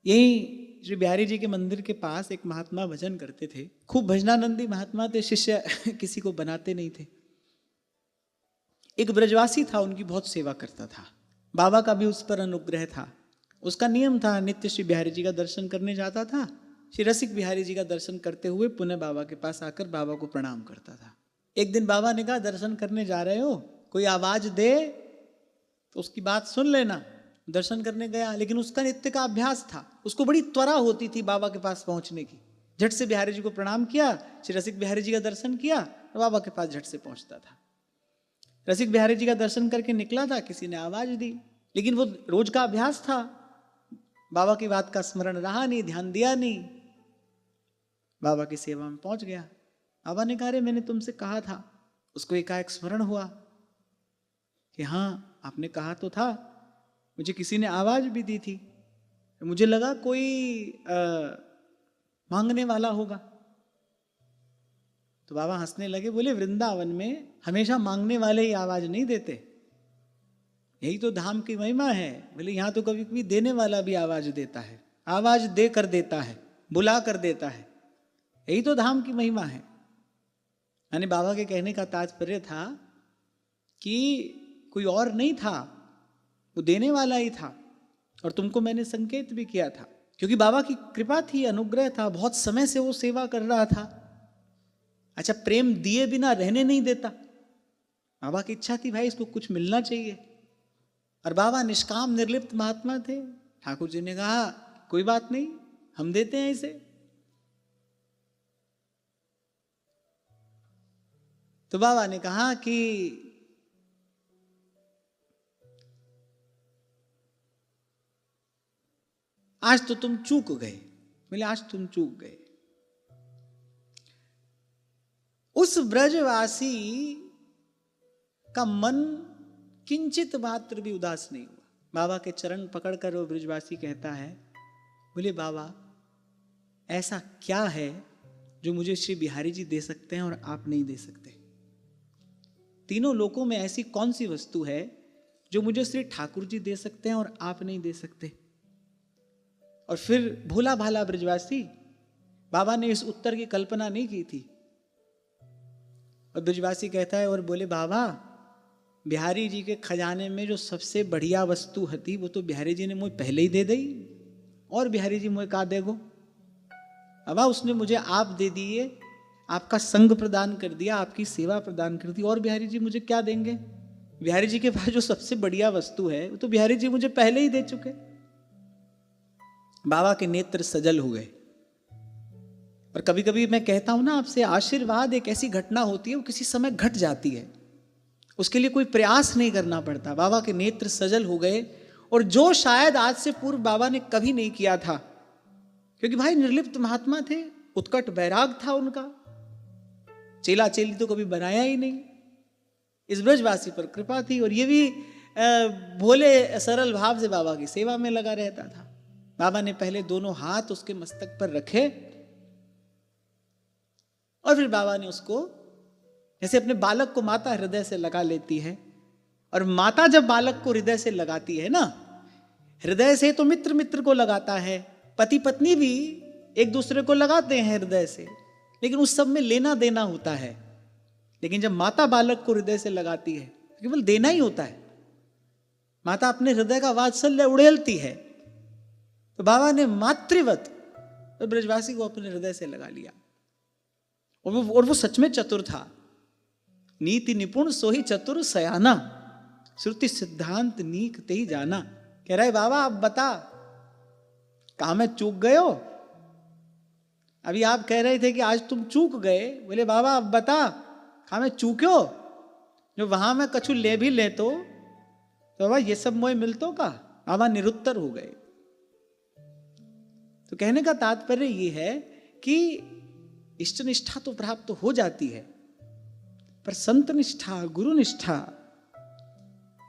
यही श्री बिहारी जी के मंदिर के पास एक महात्मा भजन करते थे। खूब भजनानंदी महात्मा थे, शिष्य किसी को बनाते नहीं थे। एक ब्रजवासी था, उनकी बहुत सेवा करता था। बाबा का भी उस पर अनुग्रह था। उसका नियम था, नित्य श्री बिहारी जी का दर्शन करने जाता था। श्री रसिक बिहारी जी का दर्शन करते हुए पुनः बाबा के पास आकर बाबा को प्रणाम करता था। एक दिन बाबा ने कहा, दर्शन करने जा रहे हो, कोई आवाज दे तो उसकी बात सुन लेना। दर्शन करने गया, लेकिन उसका नित्य का अभ्यास था, उसको बड़ी त्वरा होती थी बाबा के पास पहुंचने की। झट से बिहारी जी को प्रणाम किया, श्री रसिक बिहारी जी का दर्शन किया और बाबा के पास झट से पहुंचता था। रसिक बिहारी जी का दर्शन करके निकला था, किसी ने आवाज दी, लेकिन वो रोज का अभ्यास था, बाबा की बात का स्मरण रहा नहीं, ध्यान दिया नहीं। बाबा की सेवा में पहुंच गया। बाबा ने कहा, मैंने तुमसे कहा था। उसको एकाएक स्मरण हुआ कि हाँ, आपने कहा तो था, मुझे किसी ने आवाज भी दी थी, मुझे लगा कोई मांगने वाला होगा। तो बाबा हंसने लगे, बोले, वृंदावन में हमेशा मांगने वाले ही आवाज नहीं देते, यही तो धाम की महिमा है। बोले, यहां तो कभी कभी देने वाला भी आवाज देता है, आवाज दे कर देता है, बुला कर देता है, यही तो धाम की महिमा है। यानी बाबा के कहने का तात्पर्य था कि कोई और नहीं था, वो देने वाला ही था। और तुमको मैंने संकेत भी किया था, क्योंकि बाबा की कृपा थी, अनुग्रह था, बहुत समय से वो सेवा कर रहा था। अच्छा, प्रेम दिए बिना रहने नहीं देता। बाबा की इच्छा थी, भाई इसको कुछ मिलना चाहिए। और बाबा निष्काम निर्लिप्त महात्मा थे। ठाकुर जी ने कहा, कोई बात नहीं, हम देते हैं इसे। तो बाबा ने कहा कि आज तो तुम चूक गए। बोले, आज तुम चूक गए। उस ब्रजवासी का मन किंचित मात्र भी उदास नहीं हुआ। बाबा के चरण पकड़कर वो ब्रजवासी कहता है, बोले, बाबा ऐसा क्या है जो मुझे श्री बिहारी जी दे सकते हैं और आप नहीं दे सकते? तीनों लोकों में ऐसी कौन सी वस्तु है जो मुझे श्री ठाकुर जी दे सकते हैं और आप नहीं दे सकते? और फिर भोला भाला ब्रजवासी, बाबा ने इस उत्तर की कल्पना नहीं की थी। और ब्रजवासी कहता है, और बोले, बाबा बिहारी जी के खजाने में जो सबसे बढ़िया वस्तु हती वो तो बिहारी जी ने मुझे पहले ही दे दी, और बिहारी जी मुझे का देगो? बाबा उसने मुझे आप दे दिए, आपका संग प्रदान कर दिया, आपकी सेवा प्रदान कर दी, और बिहारी जी मुझे क्या देंगे? बिहारी जी के पास जो सबसे बढ़िया वस्तु है वो तो बिहारी जी मुझे पहले ही दे चुके। बाबा के नेत्र सजल हो गए। और कभी कभी मैं कहता हूं ना आपसे, आशीर्वाद एक ऐसी घटना होती है, वो किसी समय घट जाती है, उसके लिए कोई प्रयास नहीं करना पड़ता। बाबा के नेत्र सजल हो गए, और जो शायद आज से पूर्व बाबा ने कभी नहीं किया था, क्योंकि भाई निर्लिप्त महात्मा थे, उत्कट वैराग था उनका, चेला चेली तो कभी बनाया ही नहीं। इस ब्रजवासी पर कृपा थी, और ये भी भोले सरल भाव से बाबा की सेवा में लगा रहता था। बाबा ने पहले दोनों हाथ उसके मस्तक पर रखे, और फिर बाबा ने उसको, जैसे अपने बालक को माता हृदय से लगा लेती है, और माता जब बालक को हृदय से लगाती है ना, हृदय से तो मित्र मित्र को लगाता है, पति पत्नी भी एक दूसरे को लगाते हैं हृदय से, लेकिन उस सब में लेना देना होता है। लेकिन जब माता बालक को हृदय से लगाती है तो केवल देना ही होता है। माता अपने हृदय का वात्सल्य उड़ेलती है। तो बाबा ने मातृवत ब्रजवासी को अपने हृदय से लगा लिया, और वो सच में चतुर था। नीति निपुण सोही चतुर सयाना, श्रुति सिद्धांत नीक ते ही जाना। कह रहा है, बाबा आप बता, कहा मैं चूक गए हो? अभी आप कह रहे थे कि आज तुम चूक गए। बोले, बाबा आप बता, कहा मैं चूक्यो? जो वहां में कछु ले भी ले तो बाबा ये सब मोह मिलतो का? बाबा निरुत्तर हो गए। तो कहने का तात्पर्य ये है कि इष्ट निष्ठा तो प्राप्त हो जाती है, पर संत निष्ठा, गुरु निष्ठा,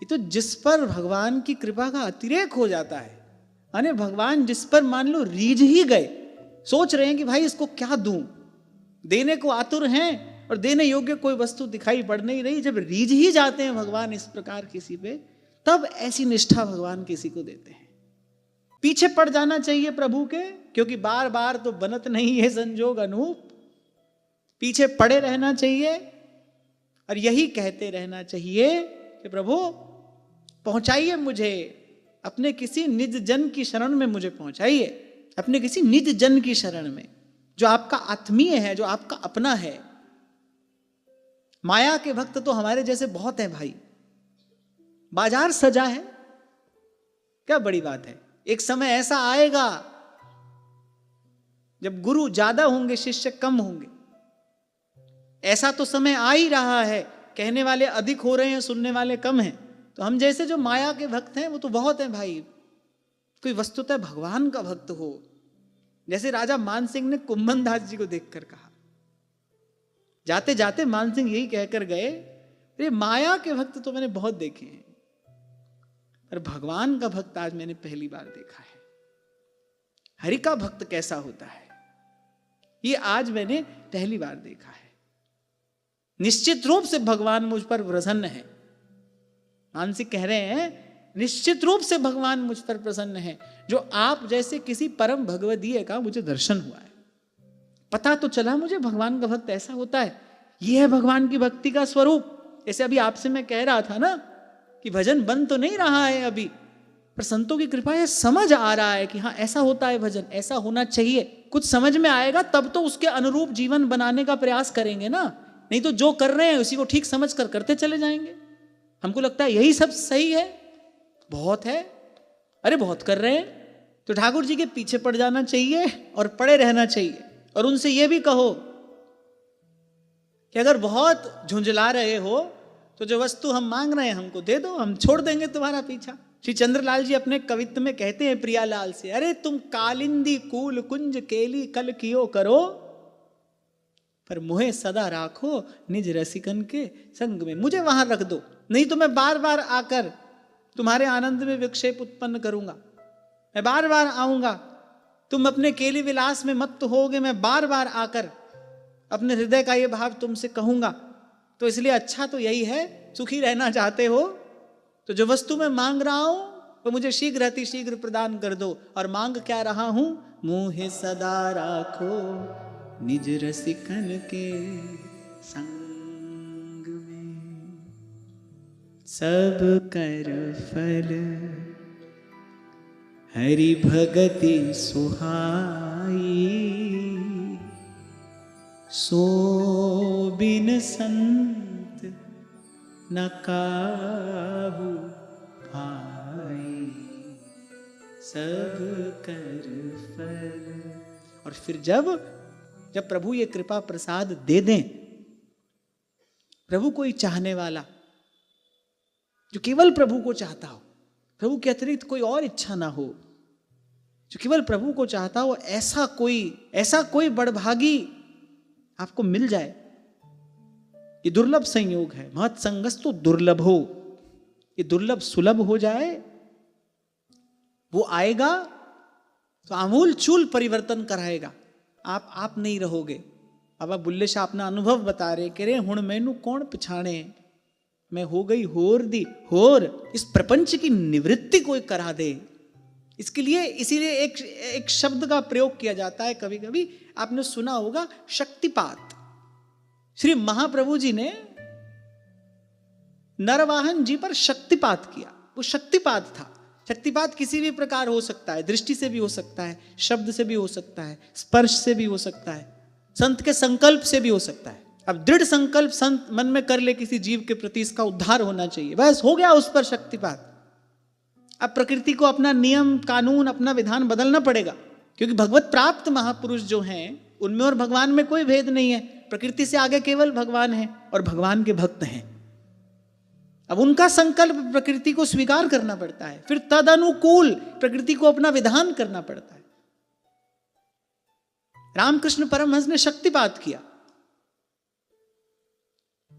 ये तो जिस पर भगवान की कृपा का अतिरेक हो जाता है, माने भगवान जिस पर मान लो रीझ ही गए, सोच रहे हैं कि भाई इसको क्या दूं, देने को आतुर हैं और देने योग्य कोई वस्तु दिखाई पड़ नहीं रही, जब रीझ ही जाते हैं भगवान इस प्रकार किसी पे, तब ऐसी निष्ठा भगवान किसी को देते हैं। पीछे पड़ जाना चाहिए प्रभु के, क्योंकि बार बार तो बनत नहीं है संजोग अनूप। पीछे पड़े रहना चाहिए और यही कहते रहना चाहिए कि प्रभु पहुंचाइए मुझे अपने किसी निज जन की शरण में, मुझे पहुंचाइए अपने किसी निज जन की शरण में, जो आपका आत्मीय है, जो आपका अपना है। माया के भक्त तो हमारे जैसे बहुत हैं भाई, बाजार सजा है, क्या बड़ी बात है। एक समय ऐसा आएगा जब गुरु ज्यादा होंगे, शिष्य कम होंगे। ऐसा तो समय आ ही रहा है, कहने वाले अधिक हो रहे हैं, सुनने वाले कम हैं। तो हम जैसे जो माया के भक्त हैं वो तो बहुत हैं भाई। कोई वस्तुतः भगवान का भक्त हो, जैसे राजा मान सिंह ने कुंभन दास जी को देखकर कहा, जाते जाते मान सिंह यही कहकर गए, अरे माया के भक्त तो मैंने बहुत देखे हैं, पर भगवान का भक्त आज मैंने पहली बार देखा है। हरि का भक्त कैसा होता है ये आज मैंने पहली बार देखा है। निश्चित रूप से भगवान मुझ पर प्रसन्न है। मानसिक कह रहे हैं निश्चित रूप से भगवान मुझ पर प्रसन्न है, जो आप जैसे किसी परम भगवदीय का मुझे दर्शन हुआ है। पता तो चला मुझे भगवान का भक्त ऐसा होता है। यह है भगवान की भक्ति का स्वरूप। जैसे अभी आपसे मैं कह रहा था ना कि भजन बन तो नहीं रहा है अभी, पर संतों की कृपा यह समझ आ रहा है कि हाँ ऐसा होता है भजन, ऐसा होना चाहिए। कुछ समझ में आएगा तब तो उसके अनुरूप जीवन बनाने का प्रयास करेंगे ना, नहीं तो जो कर रहे हैं उसी को ठीक समझ कर करते चले जाएंगे। हमको लगता है यही सब सही है, बहुत है, अरे बहुत कर रहे हैं। तो ठाकुर जी के पीछे पड़ जाना चाहिए और पड़े रहना चाहिए, और उनसे यह भी कहो कि अगर बहुत झुंझला रहे हो तो जो वस्तु हम मांग रहे हैं हमको दे दो, हम छोड़ देंगे तुम्हारा पीछा। श्री चंद्रलाल जी अपने कवित्व में कहते हैं प्रियालाल से, अरे तुम कालिंदी कूल कुंज केली कल कियो करो, पर मुहे सदा राखो निज रसिकन के संग में। मुझे वहां रख दो, नहीं तो मैं बार बार आकर तुम्हारे आनंद में विक्षेप उत्पन्न करूंगा। मैं बार बार आऊंगा, तुम अपने केली विलास में मत्त होगे, मैं बार बार आकर अपने हृदय का ये भाव तुमसे कहूंगा। तो इसलिए अच्छा तो यही है, सुखी रहना चाहते हो तो जो वस्तु मैं मांग रहा हूं वो मुझे शीघ्र अति शीघ्र प्रदान कर दो। और मांग क्या रहा हूं, मुहे सदा राखो निज रसिकन के संग में, सब कर फल हरि भगति सुहाई, सो बिन संत न काहू भाई, सब कर फल। और फिर जब प्रभु ये कृपा प्रसाद दे दें, प्रभु कोई चाहने वाला जो केवल प्रभु को चाहता हो, प्रभु के अतिरिक्त कोई और इच्छा ना हो, जो केवल प्रभु को चाहता हो, ऐसा कोई बड़भागी आपको मिल जाए, ये दुर्लभ संयोग है। महत संगस तो दुर्लभ हो, ये दुर्लभ सुलभ हो जाए, वो आएगा तो आमूल चूल परिवर्तन कराएगा। आप नहीं रहोगे। अब आप बुल्ले शाह अपना अनुभव बता रहे, कह रहे हुण मैनू कौन पछाणे, मैं हो गई होर दी होर। इस प्रपंच की निवृत्ति कोई करा दे, इसके लिए इसीलिए एक शब्द का प्रयोग किया जाता है। कभी कभी आपने सुना होगा शक्तिपात। श्री महाप्रभु जी ने नरवाहन जी पर शक्तिपात किया, वो शक्तिपात था। शक्तिपात किसी भी प्रकार हो सकता है, दृष्टि से भी हो सकता है, शब्द से भी हो सकता है, स्पर्श से भी हो सकता है, संत के संकल्प से भी हो सकता है। अब दृढ़ संकल्प संत मन में कर ले किसी जीव के प्रति, इसका उद्धार होना चाहिए, बस हो गया उस पर शक्तिपात। अब प्रकृति को अपना नियम कानून अपना विधान बदलना पड़ेगा, क्योंकि भगवत प्राप्त महापुरुष जो हैं उनमें और भगवान में कोई भेद नहीं है। प्रकृति से आगे केवल भगवान है और भगवान के भक्त हैं। अब उनका संकल्प प्रकृति को स्वीकार करना पड़ता है, फिर तद अनुकूल प्रकृति को अपना विधान करना पड़ता है। रामकृष्ण परमहंस ने शक्तिपात किया।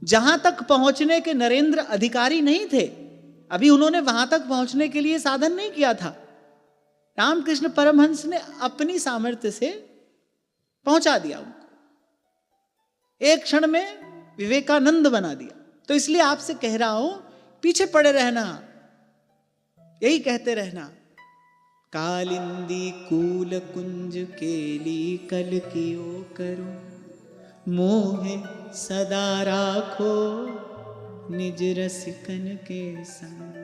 जहां तक पहुंचने के नरेंद्र अधिकारी नहीं थे, अभी उन्होंने वहां तक पहुंचने के लिए साधन नहीं किया था। रामकृष्ण परमहंस ने अपनी सामर्थ्य से पहुंचा दिया उनको, एक क्षण में विवेकानंद बना दिया। तो इसलिए आपसे कह रहा हूं, पीछे पड़े रहना, यही कहते रहना, कालिंदी कूल कुंज केली कल कियो करो, मोहे सदा राखो निज रसिकन के संग।